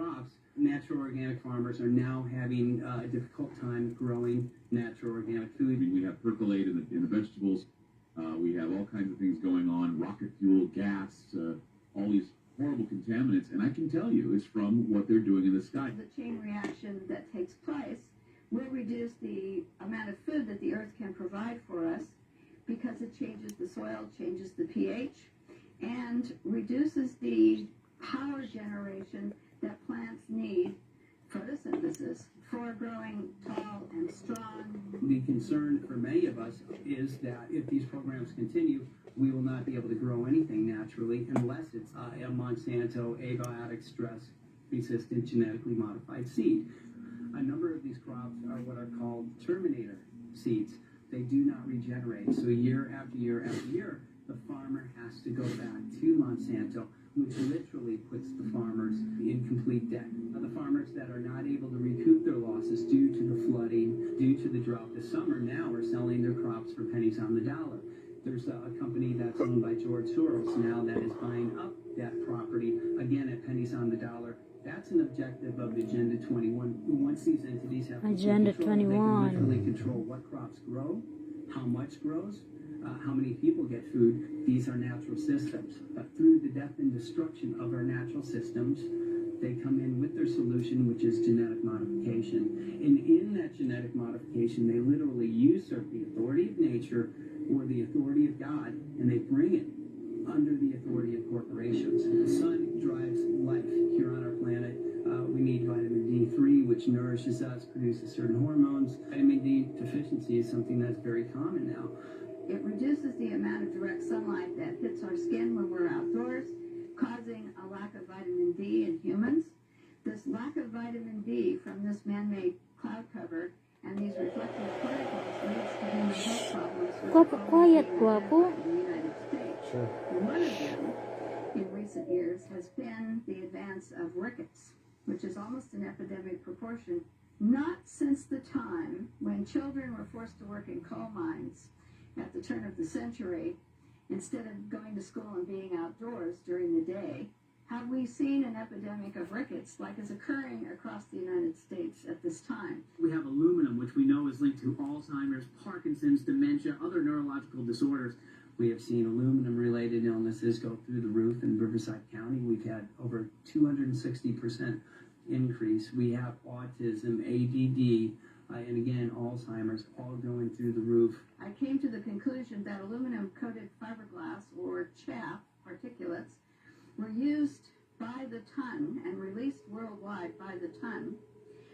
crops, natural organic farmers are now having a difficult time growing natural organic food. I mean, we have percolate in the vegetables. We have all kinds of things going on, rocket fuel, gas, all these horrible contaminants. And I can tell you it's from what they're doing in the sky. The chain reaction that takes place will reduce the amount of food that the earth can provide for us because it changes the soil, changes the pH, and reduces the power generation that plants need, photosynthesis, for growing tall and strong. The concern for many of us is that if these programs continue, we will not be able to grow anything naturally unless it's a Monsanto abiotic stress resistant genetically modified seed. A number of these crops are what are called terminator seeds. They do not regenerate. So year after year after year, the farmer has to go back to Monsanto, which literally puts the farmers in complete debt. The farmers that are not able to recoup their losses due to the flooding, due to the drought this summer, now are selling their crops for pennies on the dollar. There's a company that's owned by George Soros now that is buying up that property, again at pennies on the dollar. That's an objective of Agenda 21. Once these entities have Agenda control, 21. they can literally control what crops grow, how much grows, how many people get food. These are natural systems. But through the death and destruction of our natural systems, they come in with their solution, which is genetic modification. And in that genetic modification, they literally usurp the authority of nature or the authority of God, and they bring it under the authority of corporations. The sun drives life here on our planet. We need vitamin D3, which nourishes us, produces certain hormones. Vitamin D deficiency is something that's very common now. It reduces the amount of direct sunlight that hits our skin when we're outdoors, causing a lack of vitamin D in humans. This lack of vitamin D from this man-made cloud cover and these reflective particles leads to human health problems Quiet po ako. in the United States. Sure. One of them, in recent years, has been the advance of rickets, which is almost an epidemic proportion, not since the time when children were forced to work in coal mines at the turn of the century, instead of going to school and being outdoors during the day, have we seen an epidemic of rickets like is occurring across the United States at this time. We have aluminum, which we know is linked to Alzheimer's, Parkinson's, dementia, other neurological disorders. We have seen aluminum-related illnesses go through the roof in Riverside County. We've had over 260% increase. We have autism, ADD, and again, Alzheimer's, all going through the roof. I came to the conclusion that aluminum-coated fiberglass, or chaff, particulates, were used by the ton and released worldwide by the ton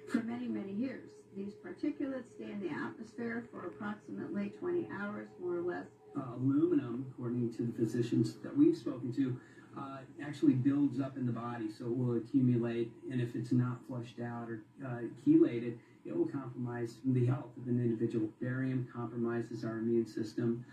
for many, many years. These particulates stay in the atmosphere for approximately 20 hours, more or less. Aluminum, according to the physicians that we've spoken to, actually builds up in the body, so it will accumulate, and if it's not flushed out or chelated, it will compromise the health of an individual. Barium compromises our immune system.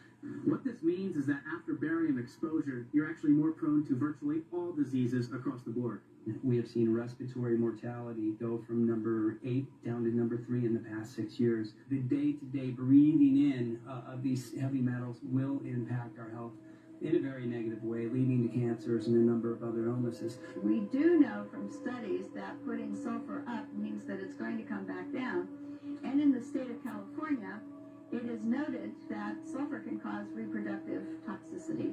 What this means is that after barium exposure, you're actually more prone to virtually all diseases across the board. We have seen respiratory mortality go from number 8 down to number 3 in the past 6 years. The day-to-day breathing in of these heavy metals will impact our health in a very negative way, leading to cancers and a number of other illnesses. We do know from studies that putting sulfur up means that it's going to come back down. And in the state of California, it is noted that sulfur can cause reproductive toxicity.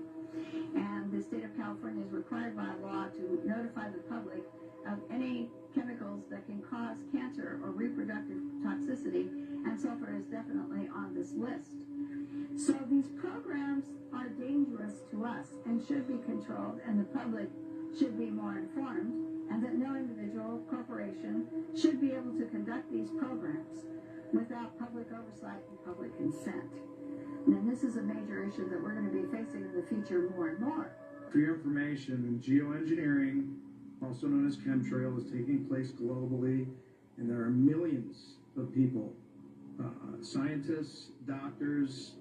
And the state of California is required by law to notify the public of any chemicals that can cause cancer or reproductive toxicity, and sulfur is definitely on this list. So these programs are dangerous to us and should be controlled, and the public should be more informed, and that no individual corporation should be able to conduct these programs without public oversight and public consent. And this is a major issue that we're going to be facing in the future more and more. For your information, geoengineering, also known as chemtrail, is taking place globally, and there are millions of people, scientists, doctors,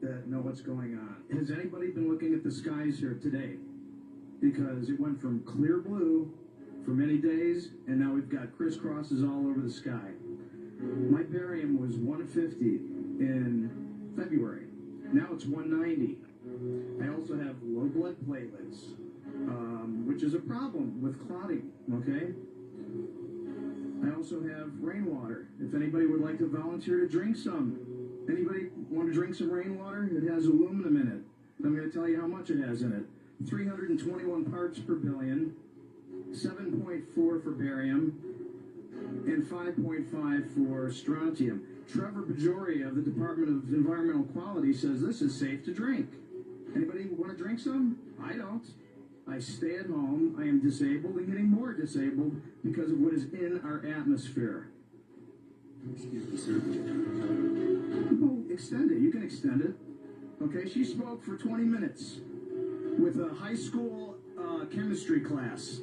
that know what's going on. Has anybody been looking at the skies here today? Because it went from clear blue for many days, and now we've got crisscrosses all over the sky. My barium was 150 in February. Now it's 190. I also have low blood platelets, which is a problem with clotting, okay? I also have rainwater. If anybody would like to volunteer to drink some. Anybody want to drink some rainwater? It has aluminum in it. I'm going to tell you how much it has in it. 321 parts per billion, 7.4 for barium, and 5.5 for strontium. Trevor Bajoria of the Department of Environmental Quality says this is safe to drink. Anybody want to drink some? I don't. I stay at home. I am disabled and getting more disabled because of what is in our atmosphere. Excuse me, sir. Well, extend it. You can extend it. Okay, she spoke for 20 minutes with a high school chemistry class.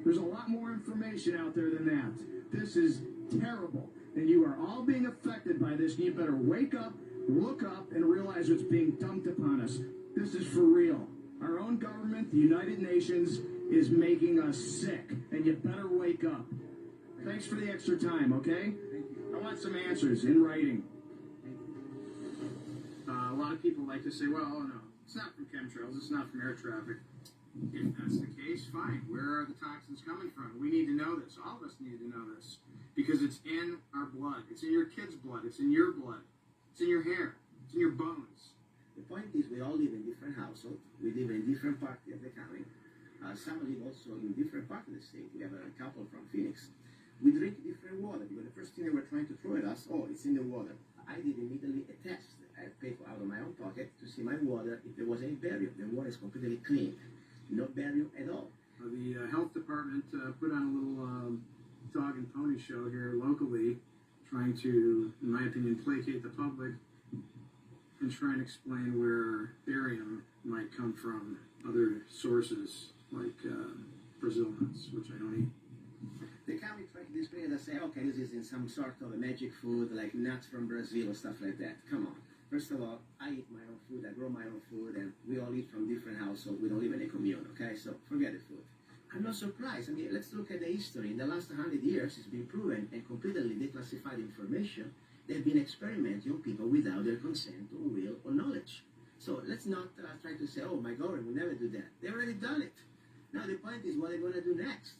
There's a lot more information out there than that. This is terrible. And you are all being affected by this, and you better wake up, look up, and realize what's being dumped upon us. This is for real. Our own government, the United Nations, is making us sick, and you better wake up. Thanks for the extra time, okay? I want some answers in writing. A lot of people like to say, well, no, it's not from chemtrails, it's not from air traffic. If that's the case, fine. Where are the toxins coming from? We need to know this. All of us need to know this. Because it's in our blood. It's in your kid's blood. It's in your blood. It's in your hair. It's in your bones. The point is, we all live in different households. We live in different parts of the county. Some live also in different parts of the state. We have a couple from Phoenix. We drink different water because the first thing they were trying to throw at us, oh, it's in the water. I did immediately a test. I paid out of my own pocket to see my water if there was any barium. The water is completely clean. No barium at all. The health department put on a little dog and pony show here locally, trying to, in my opinion, placate the public and try and explain where barium might come from, other sources like Brazil nuts, which I don't eat. The county tried to display it and say, okay, this is in some sort of a magic food, like nuts from Brazil or stuff like that. Come on. First of all, I eat my own food, I grow my own food, and we all eat from different households. We don't live in a commune, okay? So forget the food. I'm not surprised. I mean, let's look at the history. In the last 100 years, it's been proven and completely declassified information. They've been experimenting on people without their consent or will or knowledge. So let's not try to say, oh, my government will never do that. They've already done it. Now the point is what they're going to do next.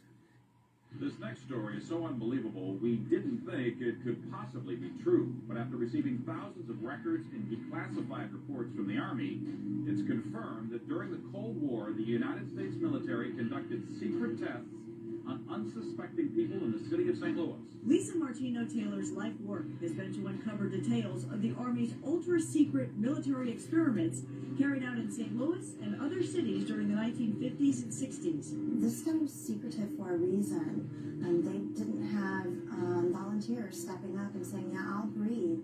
This next story is so unbelievable, we didn't think it could possibly be true. But after receiving thousands of records and declassified reports from the Army, it's confirmed that during the Cold War, the United States military conducted secret tests on unsuspecting people in the city of St. Louis. Lisa Martino-Taylor's life work has been to uncover details of the Army's ultra-secret military experiments carried out in St. Louis and other cities during the 1950s and 60s. This stuff was secretive for a reason. They didn't have volunteers stepping up and saying, yeah, I'll breathe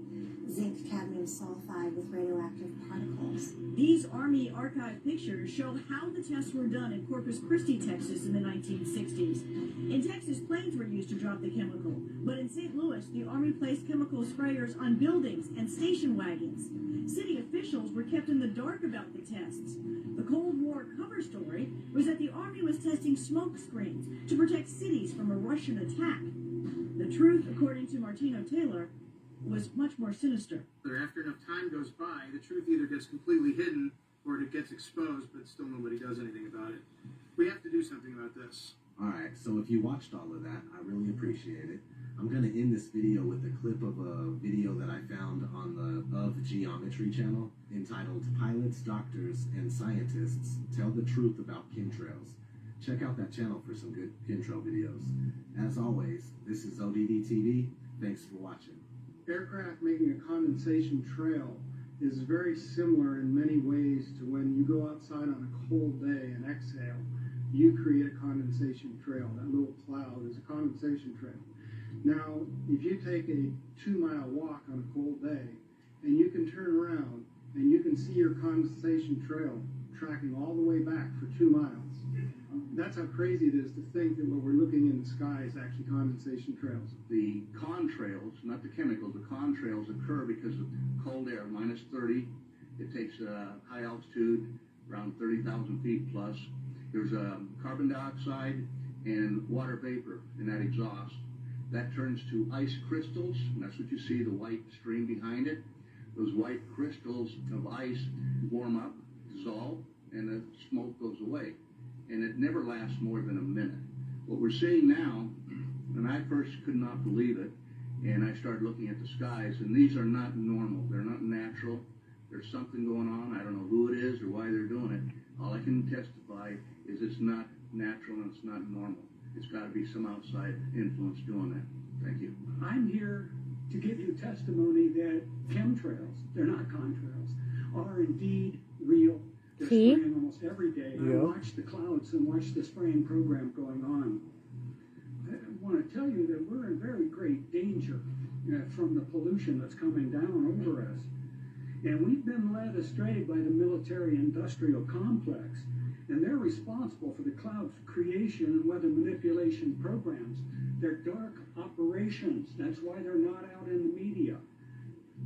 zinc cadmium sulfide with radioactive particles. These Army archive pictures show how the tests were done in Corpus Christi, Texas in the 1960s. In Texas, planes were used to drop the chemical, but in St. Louis, the Army placed chemical sprayers on buildings and station wagons. City officials were kept in the dark about the tests. The Cold War cover story was that the Army was testing smoke screens to protect cities from a Russian attack. The truth, according to Martino-Taylor, was much more sinister. After enough time goes by, the truth either gets completely hidden or it gets exposed, but still nobody does anything about it. We have to do something about this. Alright, so if you watched all of that, I really appreciate it. I'm going to end this video with a clip of a video that I found on the Of Geometry channel entitled Pilots, Doctors, and Scientists Tell the Truth About Chemtrails. Check out that channel for some good chemtrail videos. As always, this is ODD TV. Thanks for watching. Aircraft making a condensation trail is very similar in many ways to when you go outside on a cold day and exhale. You create a condensation trail. That little cloud is a condensation trail. Now, if you take a 2-mile walk on a cold day and you can turn around and you can see your condensation trail tracking all the way back for 2 miles, that's how crazy it is to think that what we're looking in the sky is actually condensation trails. The contrails, not the chemicals, the contrails occur because of cold air, minus 30. It takes high altitude, around 30,000 feet plus. There's carbon dioxide and water vapor in that exhaust. That turns to ice crystals, and that's what you see, the white stream behind it. Those white crystals of ice warm up, dissolve, and the smoke goes away. And it never lasts more than a minute. What we're seeing now, And I first could not believe it, and I started looking at the skies, and these are not normal. They're not natural. There's something going on. I don't know who it is or why they're doing it. All I can testify is it's not natural and it's not normal. It's got to be some outside influence doing that. Thank you. I'm here to give you testimony that chemtrails, they're not contrails, are indeed real. They're spraying almost every day. I watch the clouds and watch the spraying program going on. I want to tell you that we're in very great danger from the pollution that's coming down over us. And we've been led astray by the military-industrial complex, and they're responsible for the cloud creation and weather manipulation programs. They're dark operations. That's why they're not out in the media.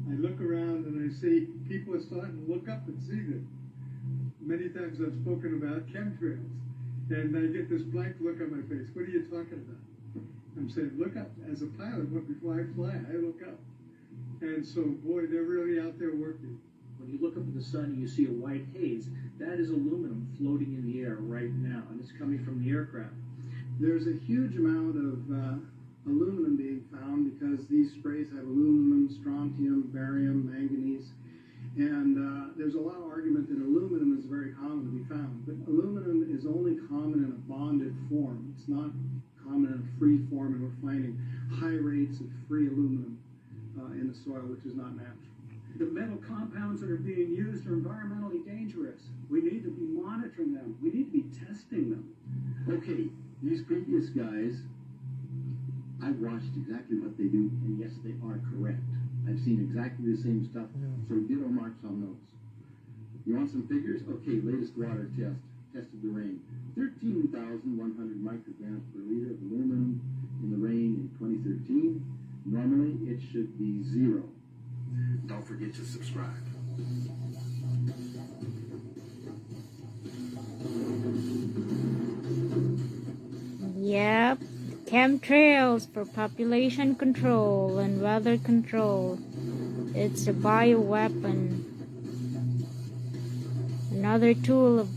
I look around and I see people are starting to look up and see them. Many times I've spoken about chemtrails, and I get this blank look on my face. What are you talking about? I'm saying, look up. As a pilot, before I fly, I look up. And so, boy, they're really out there working. When you look up at the sun and you see a white haze, that is aluminum floating in the air right now, and it's coming from the aircraft. There's a huge amount of aluminum being found because these sprays have aluminum, strontium, barium, manganese, and there's a lot of argument that aluminum is very common to be found, but aluminum is only common in a bonded form. It's not common in a free form, and we're finding high rates of free aluminum in the soil, which is not natural. The metal compounds that are being used are environmentally dangerous. We need to be monitoring them. We need to be testing them. Okay, these previous guys, I watched exactly what they do, and yes, they are correct. I've seen exactly the same stuff, so ditto marks on those. You want some figures? Okay, latest water test. Tested the rain. 13,100 micrograms per liter of aluminum in the rain in 2013. Normally, it should be 0. Don't forget to subscribe. Yep, chemtrails for population control and weather control. It's a bioweapon. Another tool of